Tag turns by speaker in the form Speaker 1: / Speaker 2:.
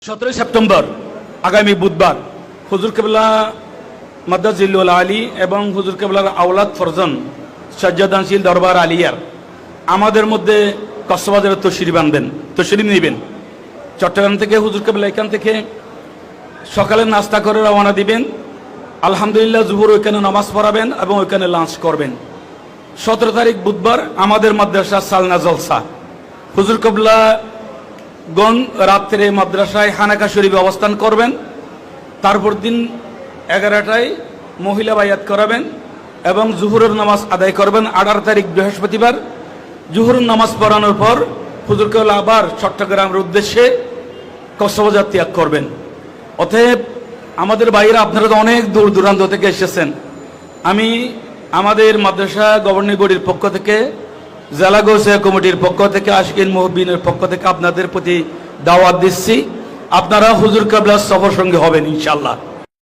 Speaker 1: 17 September আগামী বুধবার হুজুর কেবলা মাদ্দাজিল্লুল আলী এবং হুজুর কেবলার আওলাদ ফরজন সাজ্জাদানশীল দরবার আলিয়ার আমাদের মধ্যে কক্সবাজারের তশরিফ নেবেন। চট্টগ্রাম থেকে হুজুর কেবলা এখান থেকে সকালে নাস্তা করে রওনা দিবেন। আলহামদুলিল্লাহ জুহুর ওইখানে নামাজ পড়াবেন এবং ওইখানে লাঞ্চ করবেন। 17 তারিখ বুধবার আমাদের মাদ্রাসা সালনা জলসা। হুজুর কেবলা গণ রাত্রে মাদ্রাসায় হানাকা শরীফে অবস্থান করবেন। তারপর দিন 11টায় মহিলা বায়াত করাবেন এবং জুহুরের নামাজ আদায় করবেন। 18 তারিখ বৃহস্পতিবার জুহুরের নামাজ পড়ানোর পর হুজুর কেবলা আবার চট্টগ্রামের উদ্দেশ্যে কক্সবাজার ত্যাগ করবেন। অতএব আমাদের বাইরে আপনারা তো অনেক দূর দূরান্ত থেকে এসেছেন। আমি আমাদের মাদ্রাসা গভর্নিং বডির পক্ষ থেকে, জেলা গৌসিয়া কমিটির পক্ষ থেকে, আশিকিন মুহব্বিনের পক্ষ থেকে আপনাদের প্রতি দাওয়াত দিচ্ছি। আপনারা হুজুর কেবলার সফর সঙ্গে হবেন ইনশাআল্লাহ।